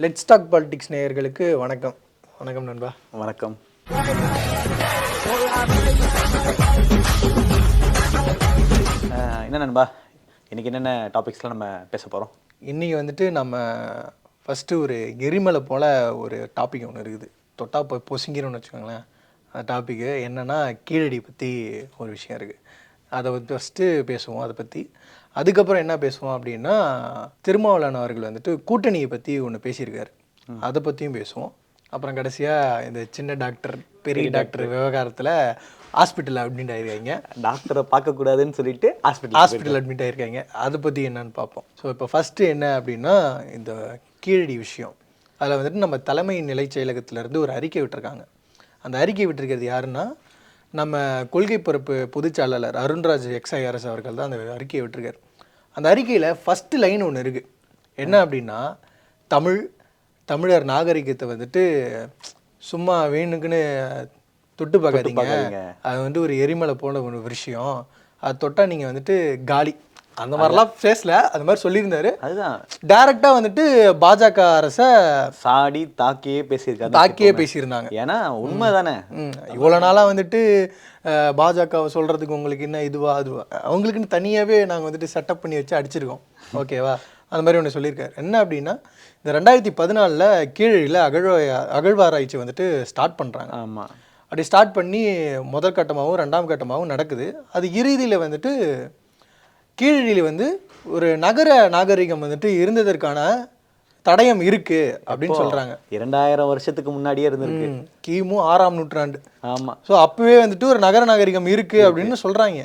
Let's talk politics நேயர்களுக்கு வணக்கம். வணக்கம் நண்பா. வணக்கம். என்ன நண்பா, இன்னைக்கு என்னென்ன டாபிக்ஸ்லாம் நம்ம பேச போகிறோம்? இன்றைக்கி வந்துட்டு நம்ம ஃபஸ்ட்டு ஒரு எரிமலை போல் ஒரு டாபிக் ஒன்று இருக்குது. தொட்டா பொசுங்கிறோன்னு வச்சுக்கோங்களேன். அந்த டாப்பிக்கு என்னென்னா கீழடி பற்றி ஒரு விஷயம் இருக்குது. அதை வந்து ஃபஸ்ட்டு பேசுவோம். அதை பற்றி அதுக்கப்புறம் என்ன பேசுவோம் அப்படின்னா, திருமாவளவன் அவர்கள் வந்துட்டு கூட்டணியை பற்றி ஒன்று பேசியிருக்காரு. அதை பற்றியும் பேசுவோம். அப்புறம் கடைசியாக இந்த சின்ன டாக்டர் பெரிய டாக்டர் விவகாரத்தில் ஹாஸ்பிட்டல் அட்மிட் ஆகிருக்காங்க. டாக்டரை பார்க்கக்கூடாதுன்னு சொல்லிட்டு ஹாஸ்பிட்டல் அட்மிட் ஆகிருக்காங்க. அதை பற்றி என்னன்னு பார்ப்போம். ஸோ இப்போ ஃபஸ்ட்டு என்ன அப்படின்னா, இந்த கீழடி விஷயம். அதில் வந்துட்டு நம்ம தலைமை நிலை செயலகத்திலேருந்து ஒரு அறிக்கை விட்டுருக்காங்க. அந்த அறிக்கை விட்டுருக்கிறது யாருன்னா, நம்ம கொள்கை பொறுப்பு பொதுச்செயலாளர் அருண்ராஜ் எக்ஸ்ஐஆர்எஸ் அவர்கள் தான் அந்த அறிக்கையை விட்டுருக்காரு. அந்த அறிக்கையில் ஃபஸ்ட்டு லைன் ஒன்று இருக்குது. என்ன அப்படின்னா, தமிழர் நாகரிகத்தை வந்துட்டு சும்மா வேணுக்குன்னு தொட்டு பார்க்காதீங்க. அது வந்து ஒரு எரிமலை போல ஒரு விஷயம். அது தொட்டால் நீங்கள் வந்துட்டு காலி, அந்த மாதிரிலாம் பேசல. அந்த மாதிரி சொல்லியிருந்தாரு. அதுதான் டைரக்டா வந்துட்டு பாஜக அரசை சாடி தாக்கியே பேசியிருந்தாங்க. ஏன்னா உண்மை தானே. இவ்வளோ நாளாக வந்துட்டு பாஜகவை சொல்கிறதுக்கு உங்களுக்கு என்ன இதுவா அதுவா, அவங்களுக்குன்னு தனியாகவே நாங்கள் வந்துட்டு செட்டப் பண்ணி வச்சு அடிச்சிருக்கோம். ஓகேவா? அந்த மாதிரி ஒன்று சொல்லியிருக்காரு. என்ன அப்படின்னா, இந்த 2014 கீழடியில் அகழ்வாராய்ச்சி வந்துட்டு ஸ்டார்ட் பண்ணுறாங்க. ஆமாம். அப்படி ஸ்டார்ட் பண்ணி முதல் கட்டமாகவும் ரெண்டாம் கட்டமாகவும் நடக்குது. அது இறுதியில் வந்துட்டு கீழடியில் வந்து ஒரு நகர நாகரிகம் வந்துட்டு இருந்ததற்கான தடயம் இருக்கு அப்படின்னு சொல்றாங்க. 2000 வருஷத்துக்கு முன்னாடியே இருந்திருக்கு. கிமு 6ஆம் நூற்றாண்டு. ஆமா. ஸோ அப்பவே வந்துட்டு ஒரு நகர நாகரிகம் இருக்கு அப்படின்னு சொல்றாங்க.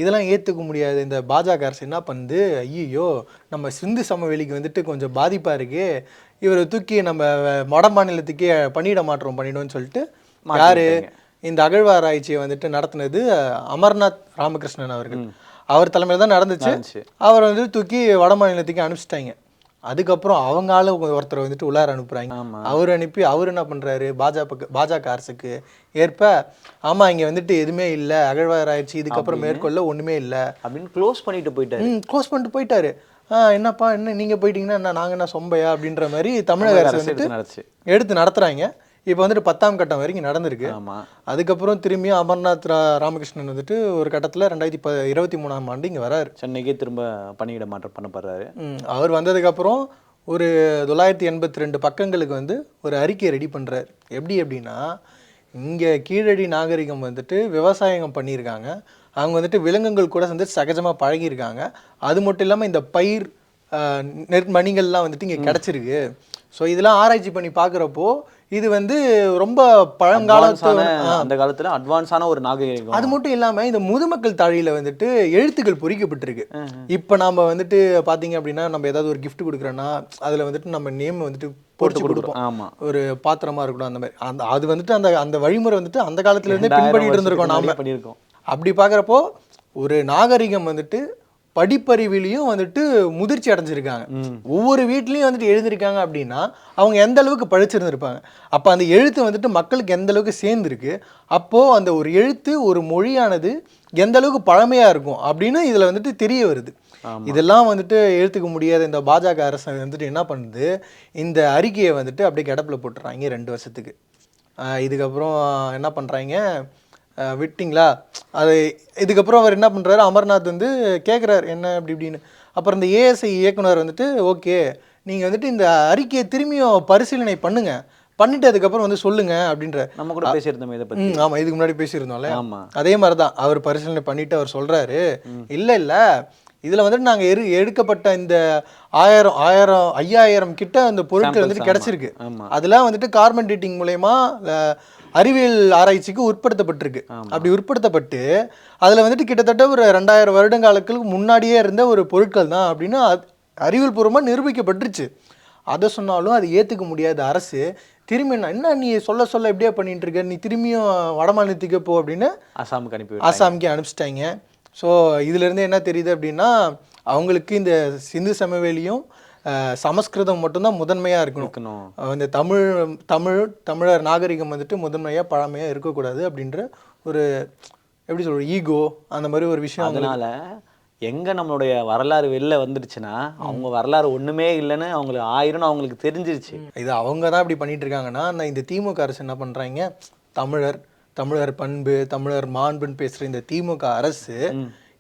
இதெல்லாம் ஏத்துக்க முடியாது. இந்த பாஜக அரசு என்ன பண்ணுது, ஐயோ நம்ம சிந்து சமவெளிக்கு வந்துட்டு கொஞ்சம் பாதிப்பா இருக்கு, இவரை தூக்கி நம்ம வட மாநிலத்துக்கே பண்ணிடும்னு சொல்லிட்டு யாரு இந்த அகழ்வாராய்ச்சியை வந்துட்டு நடத்தினது அமர்நாத் ராமகிருஷ்ணன் அவர்கள். அவர் தலைமையில் தான் நடந்துச்சு. அவரை வந்து தூக்கி வட மாநிலத்துக்கு அனுப்பிச்சிட்டாங்க. அதுக்கப்புறம் அவங்களால ஒருத்தரை வந்துட்டு உள்ளார அனுப்புறாங்க. அவர் அனுப்பி அவர் என்ன பண்றாரு, பாஜக அரசுக்கு ஏற்ப ஆமா இங்க வந்துட்டு எதுவுமே இல்லை, அகழ்வாராய்ச்சி இதுக்கப்புறம் மேற்கொள்ள ஒண்ணுமே இல்லை அப்படின்னு க்ளோஸ் பண்ணிட்டு போயிட்டாரு. என்னப்பா என்ன நீங்க போயிட்டீங்கன்னா என்ன நாங்க என்ன சொம்பையா அப்படின்ற மாதிரி தமிழக அரசு வந்துட்டு எடுத்து நடத்துறாங்க. இப்போ வந்துட்டு 10ஆம் கட்டம் வரைக்கும் நடந்திருக்கு. அதுக்கப்புறம் திரும்பி அமர்நாத் ராமகிருஷ்ணன் வந்துட்டு ஒரு கட்டத்தில் 2023ஆம் ஆண்டு இங்கே வராரு. சென்னைக்கே திரும்ப பணியிட மாற்றம் பண்ணப்படுறாரு. அவர் வந்ததுக்கப்புறம் ஒரு 982 பக்கங்களுக்கு வந்து ஒரு அறிக்கையை ரெடி பண்ணுறாரு. எப்படின்னா, இங்கே கீழடி நாகரிகம் வந்துட்டு விவசாயம் பண்ணியிருக்காங்க. அவங்க வந்துட்டு விலங்குகள் கூட வந்துட்டு சகஜமாக பழகியிருக்காங்க. அது மட்டும் இல்லாமல் இந்த பயிர் நெற்மணிகள்லாம் வந்துட்டு இங்கே கிடச்சிருக்கு. ஸோ இதெல்லாம் ஆராய்ச்சி பண்ணி பார்க்குறப்போ இது வந்து ரொம்ப பழங்காலத்துல அந்த காலத்துல அட்வான்ஸான ஒரு நாகரிகம். அது மட்டும் இல்லாம இந்த முதுமக்கள் தாழியில வந்துட்டு எழுத்துக்கள் பொறிக்கப்பட்டிருக்கு. இப்ப நாம வந்துட்டு பாத்தீங்க அப்படின்னா, நம்ம ஏதாவது ஒரு கிஃப்ட் கொடுக்குறோன்னா அதுல வந்துட்டு நம்ம நேம் வந்துட்டு போட்டு கொடுப்போம். ஒரு பாத்திரமா இருக்கட்டும், அந்த மாதிரி அது வந்துட்டு அந்த வழிமுறை வந்துட்டு அந்த காலத்துல இருந்தே பின்பற்றிட்டு இருந்திருக்கோம் நாம. அப்படி பாக்குறப்போ ஒரு நாகரிகம் வந்துட்டு படிப்பறிவிலையும் வந்துட்டு முதிர்ச்சி அடைஞ்சிருக்காங்க. ஒவ்வொரு வீட்லையும் வந்துட்டு எழுதிருக்காங்க அப்படின்னா அவங்க எந்த அளவுக்கு படிச்சிருந்திருப்பாங்க. அப்போ அந்த எழுத்து வந்துட்டு மக்களுக்கு எந்த அளவுக்கு சேர்ந்துருக்கு, அப்போது அந்த ஒரு எழுத்து ஒரு மொழியானது எந்த அளவுக்கு பழமையாக இருக்கும் அப்படின்னு இதில் வந்துட்டு தெரிய வருது. இதெல்லாம் வந்துட்டு எழுத்துக்க முடியாத இந்த பாஜக அரசு வந்துட்டு என்ன பண்ணுது, இந்த அறிக்கையை வந்துட்டு அப்படியே கிடப்பில் போட்டுறாங்க 2 வருஷத்துக்கு. இதுக்கப்புறம் என்ன பண்ணுறாங்க, விட்டிங்களா அது. இதுக்கப்புறம் அவர் என்ன பண்ணுறாரு, அமர்நாத் வந்து கேட்குறாரு என்ன அப்படி இப்படின்னு. அப்புறம் இந்த ஏஎஸ்ஐ இயக்குனர் வந்துட்டு ஓகே நீங்கள் வந்துட்டு இந்த அறிக்கையை திரும்பியும் பரிசீலனை பண்ணிட்டு அதுக்கப்புறம் வந்து சொல்லுங்க அப்படின்ற. நம்ம கூட பேசியிருந்தோம் இதை பற்றி. ஆமாம், இதுக்கு முன்னாடி பேசியிருந்தோம்ல. அதே மாதிரி தான் அவர் பரிசீலனை பண்ணிட்டு அவர் சொல்கிறாரு, இல்லை இதில் வந்துட்டு நாங்கள் எடுக்கப்பட்ட இந்த 5000 கிட்ட அந்த பொருட்கள் வந்துட்டு கிடச்சிருக்கு. அதெல்லாம் வந்துட்டு கார்பன் டேட்டிங் மூலயமா அறிவியல் ஆராய்ச்சிக்கு உட்படுத்தப்பட்டிருக்கு. அப்படி உட்படுத்தப்பட்டு அதில் வந்துட்டு கிட்டத்தட்ட ஒரு 2000 வருடங்களுக்கு முன்னாடியே இருந்த ஒரு பொருட்கள் தான் அப்படின்னு அறிவியல் பூர்வமாக நிரூபிக்கப்பட்டுருச்சு. அதை சொன்னாலும் அது ஏற்றுக்க முடியாத அரசு திரும்பி என்ன நீ சொல்ல எப்படியா பண்ணிட்டு இருக்க, நீ திரும்பியும் வடமாநிலத்துக்கு போ அப்படின்னு ஆசாமுக்கு அனுப்பிச்சிட்டாங்க. ஸோ இதுலேருந்து என்ன தெரியுது அப்படின்னா, அவங்களுக்கு இந்த சிந்து சமவெளியும் சமஸ்கிருதம் மட்டும்தான் முதன்மையாக இருக்கணும். இந்த தமிழர் நாகரிகம் வந்துட்டு முதன்மையாக பழமையாக இருக்கக்கூடாது அப்படின்ற ஒரு எப்படி சொல்ற ஈகோ அந்த மாதிரி ஒரு விஷயம். அதனால எங்க நம்மளுடைய வரலாறு வெளில வந்துருச்சுன்னா அவங்க வரலாறு ஒண்ணுமே இல்லைன்னு அவங்களுக்கு 1000 அவங்களுக்கு தெரிஞ்சிருச்சு. இது அவங்க தான் இப்படி பண்ணிட்டு இருக்காங்கன்னா, இந்த திமுக அரசு என்ன பண்றாங்க, தமிழர் பண்பு, தமிழர் மாண்புன்னு பேசுற இந்த திமுக அரசு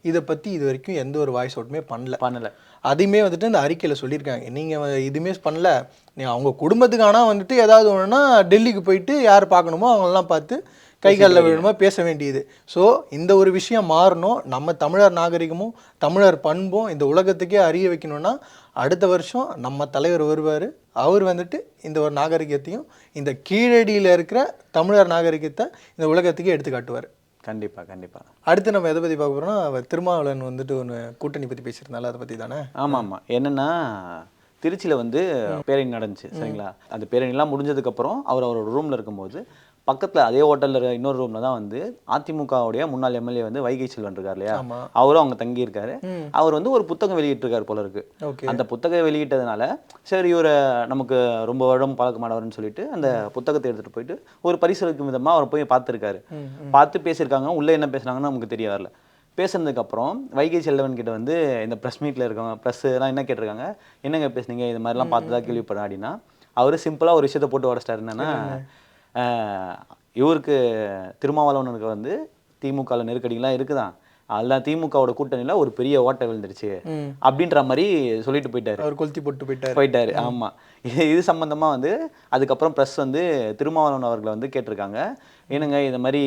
இதை பத்தி இது வரைக்கும் எந்த ஒரு வாய்ஸ் அவுட்டுமே பண்ணல. அதையுமே வந்துட்டு இந்த அறிக்கையில சொல்லியிருக்காங்க, நீங்க இதுவுமே பண்ணல, நீ அவங்க குடும்பத்துக்கு ஆனா வந்துட்டு ஏதாவது ஒண்ணுன்னா டெல்லிக்கு போயிட்டு யார் பார்க்கணுமோ அவங்களெல்லாம் பார்த்து கை காலில் விழுமா பேச வேண்டியது. ஸோ இந்த ஒரு விஷயம் மாறணும். நம்ம தமிழர் நாகரிகமும் தமிழர் பண்பும் இந்த உலகத்துக்கே அறிய வைக்கணும்னா அடுத்த வருஷம் நம்ம தலைவர் வருவார். அவர் வந்துட்டு இந்த ஒரு நாகரிகத்தையும் இந்த கீழடியில் இருக்கிற தமிழர் நாகரிகத்தை இந்த உலகத்துக்கே எடுத்து காட்டுவார். கண்டிப்பா. அடுத்து நம்ம எதை பற்றி பார்க்க போகிறோம்னா, திருமாவளவன் வந்துட்டு ஒன்று கூட்டணி பற்றி பேசியிருந்தாலும் அதை பற்றி தானே. ஆமாம். என்னன்னா திருச்சியில் வந்து பேரணி நடந்துச்சு சரிங்களா. அந்த பேரணிலாம் முடிஞ்சதுக்கப்புறம் அவரோட ரூமில் இருக்கும்போது பக்கத்தில் அதே ஹோட்டலில் இன்னொரு ரூமில் தான் வந்து அதிமுகவுடைய முன்னாள் எம்எல்ஏ வந்து வைகை செல்வன் இருக்கார் இல்லையா, அவரும் அவங்க தங்கியிருக்காரு. அவர் வந்து ஒரு புத்தகம் வெளியிட்டிருக்காரு போல இருக்கு. அந்த புத்தகம் வெளியிட்டதுனால சரி இவரை நமக்கு ரொம்ப வருடம் பழக்கமானவர்னு சொல்லிட்டு அந்த புத்தகத்தை எடுத்துகிட்டு போயிட்டு ஒரு பரிசளிக்கும் விதமாக அவர் போய் பார்த்துருக்காரு. பார்த்து பேசியிருக்காங்க. உள்ளே என்ன பேசுனாங்கன்னு நமக்கு தெரிய வரல. பேசுனதுக்கப்புறம் வைகை செல்வன் கிட்ட வந்து இந்த ப்ரெஸ் மீட்டில் இருக்கவங்க ப்ரெஸ்லாம் என்ன கேட்டிருக்காங்க, என்னங்க பேசுனீங்க, இது மாதிரிலாம் பார்த்து தான் கேள்விப்படேன் அப்படின்னா, அவர் சிம்பிளாக ஒரு விஷயத்தை போட்டு உடச்சிட்டாரு. என்னன்னா இவருக்கு திருமாவளவனுக்கு வந்து திமுகவில் நெருக்கடிலாம் இருக்குதான், அதெல்லாம் திமுகவோட கூட்டணியில் ஒரு பெரிய ஓட்டை விழுந்துருச்சு அப்படின்ற மாதிரி சொல்லிட்டு போயிட்டாரு. அவர் கொளுத்தி போட்டு போயிட்டாரு. ஆமாம். இது சம்மந்தமாக வந்து அதுக்கப்புறம் ப்ரெஸ் வந்து திருமாவளவன் அவர்களை வந்து கேட்டிருக்காங்க, ஏனுங்க இந்த மாதிரி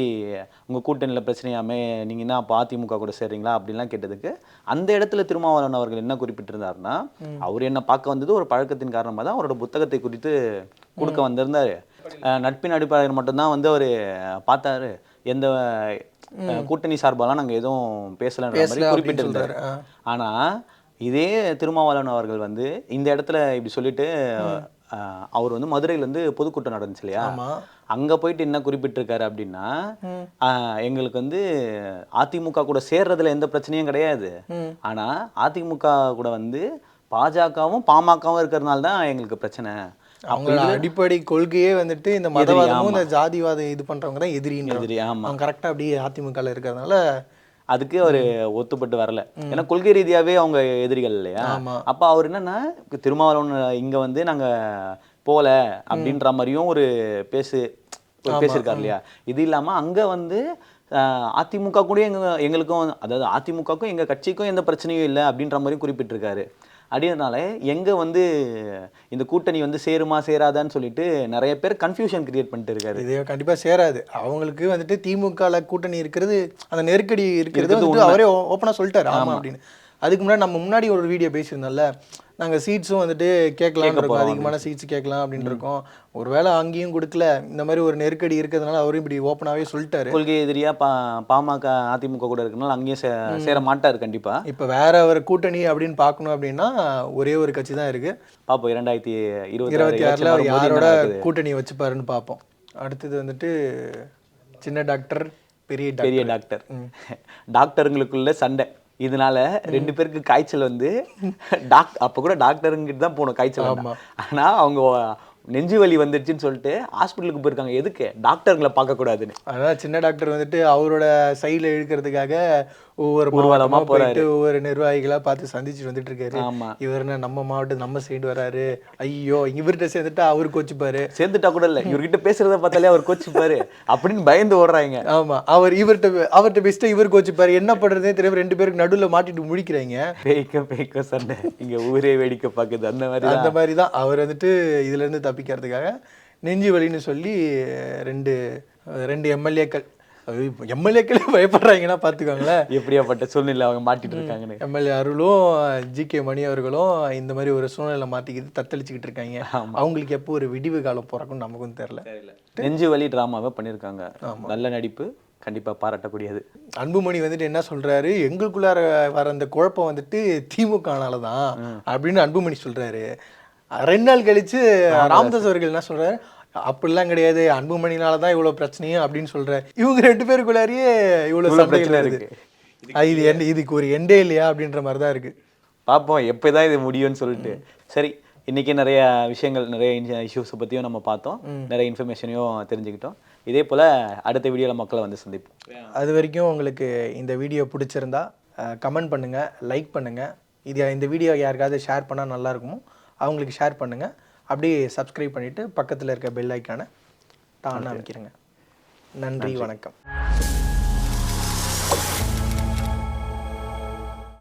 உங்கள் கூட்டணியில் பிரச்சனையாமே நீங்கள் என்ன அப்போ அதிமுக கூட சேர்றீங்களா அப்படின்லாம் கேட்டதுக்கு அந்த இடத்துல திருமாவளவன் அவர்கள் என்ன குறிப்பிட்டிருந்தாருன்னா, அவர் என்ன பார்க்க வந்தது ஒரு பழக்கத்தின் காரணமாக தான் அவரோட புத்தகத்தை குறித்து கொடுக்க வந்திருந்தார். நட்பின் அடிப்படையில் மட்டும்தான் வந்து அவர் பார்த்தாரு, எந்த கூட்டணி சார்பாலாம் நாங்கள் எதுவும் பேசலன்ற மாதிரி குறிப்பிட்டிருந்தார். ஆனால் இதே திருமாவளவன் அவர்கள் வந்து இந்த இடத்துல இப்படி சொல்லிட்டு அவர் வந்து மதுரையிலேருந்து பொதுக்கூட்டம் நடந்துச்சு இல்லையா, அங்கே போயிட்டு என்ன குறிப்பிட்டிருக்காரு அப்படின்னா, எங்களுக்கு வந்து அதிமுக கூட சேர்றதுல எந்த பிரச்சனையும் கிடையாது, ஆனால் அதிமுக கூட வந்து பாஜகவும் பாமகவும் இருக்கிறதுனால தான் எங்களுக்கு பிரச்சனை. அவங்களோட அடிப்படை கொள்கையே வந்துட்டு இந்த மதவாதமும் இந்த ஜாதிவாதம் இது பண்றவங்க தான் எதிரி. ஆமா, கரெக்டா அப்படியே அதிமுகல இருக்கிறதுனால அதுக்கு அவர் ஒத்துப்பட்டு வரல. ஏன்னா கொள்கை ரீதியாவே அவங்க எதிரிகள் இல்லையா. அப்ப அவர் என்னன்னா திருமாவளவன் இங்க வந்து நாங்க போல அப்படின்ற மாதிரியும் ஒரு பேசியிருக்காரு இல்லையா. இது இல்லாம அங்க வந்து அதிமுக கூட எங்களுக்கும் அதாவது அதிமுகவுக்கும் எங்க கட்சிக்கும் எந்த பிரச்சனையும் இல்லை அப்படின்ற மாதிரி குறிப்பிட்டிருக்காரு. அப்படின்றனால எங்க வந்து இந்த கூட்டணி வந்து சேருமா சேராதான்னு சொல்லிட்டு நிறைய பேர் கன்ஃபியூஷன் கிரியேட் பண்ணிட்டு இருக்காரு. இது கண்டிப்பா சேராது. அவங்களுக்கு வந்துட்டு திமுக கூட்டணி இருக்கிறது, அந்த நெருக்கடி இருக்கிறது வந்து அவரே ஓப்பனா சொல்லிட்டாரு ஆமா அப்படின்னு. அதுக்கு முன்னாடி நம்ம முன்னாடி ஒரு வீடியோ பேசியிருந்தோம்ல, நாங்கள் சீட்ஸும் வந்துட்டு கேட்கலாம் இருக்கோம், அதிகமான சீட்ஸ் கேட்கலாம் அப்படின்னு இருக்கோம். ஒருவேளை அங்கேயும் கொடுக்கல, இந்த மாதிரி ஒரு நெருக்கடி இருக்கிறதுனால அவரும் இப்படி ஓப்பனாகவே சொல்லிட்டாரு. கொள்கை எதிரியா பாமக அதிமுக கூட இருக்கனால அங்கேயும் சேர மாட்டாரு கண்டிப்பா. இப்போ வேற ஒரு கூட்டணி அப்படின்னு பார்க்கணும் அப்படின்னா ஒரே ஒரு கட்சி தான் இருக்கு. பார்ப்போம் 2026 யாரோட கூட்டணி வச்சுப்பாருன்னு பார்ப்போம். அடுத்தது வந்துட்டு சின்ன டாக்டர் பெரிய டாக்டர் டாக்டருங்களுக்குள்ள சண்டை. இதனால 2 பேருக்கு காய்ச்சல் வந்து அப்ப கூட டாக்டருங்கிட்ட தான் போகணும் காய்ச்சல். ஆனா அவங்க நெஞ்சு வலி வந்துருச்சுன்னு சொல்லிட்டு ஹாஸ்பிட்டலுக்கு போயிருக்காங்க. எதுக்கு? டாக்டருங்களை பார்க்க கூடாதுன்னு. அதான் சின்ன டாக்டர் வந்துட்டு அவரோட சைடில் இழுக்கிறதுக்காக ஒவ்வொரு மாவட்டமா போயிட்டு ஒவ்வொரு நிர்வாகிகளா பார்த்து சந்திச்சுட்டு வந்துட்டு இருக்காரு. இவருன்னா நம்ம மாவட்டம் நம்ம சைடு வராரு, ஐயோ இவர்கிட்ட சேர்ந்துட்டா அவரு கோச்சுப்பாரு, சேர்ந்துட்டா கூட இல்ல இவர்கிட்ட பேசுறத பார்த்தாலே அவர் கோச்சுப்பாரு அப்படின்னு பயந்து ஓடுறாங்க. ஆமா, அவர்கிட்ட பேசிட்டு இவர் கோச்சுப்பாரு. என்ன பண்றதே தெரியும், 2 பேருக்கு நடுவில் மாட்டிட்டு முடிக்கிறாங்க. பேய்க்க சண்டை இங்க ஊரே வேடிக்கை பார்க்குது. அந்த மாதிரி தான் அவர் வந்துட்டு இதுல இருந்து தப்பிக்கிறதுக்காக நெஞ்சு வலின்னு சொல்லி ரெண்டு எம்எல்ஏக்களே பயப்படுறாங்கன்னா பார்த்துக்கோங்களேன் எப்படியாப்பட்ட சூழ்நிலை அவங்க மாட்டிட்டு இருக்காங்கன்னு. எம்எல்ஏ அருளும் ஜி.கே. மணி அவர்களும் இந்த மாதிரி ஒரு சூழ்நிலை மாட்டிக்கிட்டு தத்தளிச்சுக்கிட்டு இருக்காங்க. அவங்களுக்கு எப்போ ஒரு விடிவு காலம் பிறக்கும்னு நமக்கும் தெரியல. நெஞ்சு வலி டிராமாவை பண்ணியிருக்காங்க. நல்ல நடிப்பு, கண்டிப்பா பாராட்டக்கூடியது. அன்புமணி வந்துட்டு என்ன சொல்றாரு, எங்களுக்குள்ளார வர அந்த குழப்பம் வந்துட்டு திமுகனால தான் அப்படின்னு அன்புமணி சொல்றாரு. 2 நாள் கழிச்சு ராமதாஸ் அவர்கள் என்ன சொல்றாரு, அப்படிலாம் கிடையாது, அன்புமணினால தான் இவ்வளவு பிரச்சனையும் அப்படின்னு சொல்ற. இவங்க 2 பேருக்குள்ளாரியே இவ்வளவு சண்டைகள் இருக்கு. இதுக்கு ஒரு எண்டே இல்லையா அப்படின்ற மாதிரி தான் இருக்கு. பார்ப்போம் எப்போதான் இது முடியும்னு சொல்லிட்டு. சரி, இன்னைக்கு நிறைய விஷயங்கள், நிறைய இஷ்யூஸை பற்றியும் நம்ம பார்த்தோம், நிறைய இன்ஃபர்மேஷனையும் தெரிஞ்சுக்கிட்டோம். இதே போல் அடுத்த வீடியோவில் மக்களை வந்து சந்திப்போம். அது வரைக்கும் உங்களுக்கு இந்த வீடியோ பிடிச்சிருந்தா கமெண்ட் பண்ணுங்கள், லைக் பண்ணுங்கள். இந்த வீடியோ யாருக்காவது ஷேர் பண்ணால் நல்லா இருக்குமோ அவங்களுக்கு ஷேர் பண்ணுங்கள். அப்படியே சப்ஸ்கிரைப் பண்ணிவிட்டு பக்கத்தில் இருக்க பெல் ஐக்கானை டான் அமைக்கிறேங்க. நன்றி, வணக்கம்.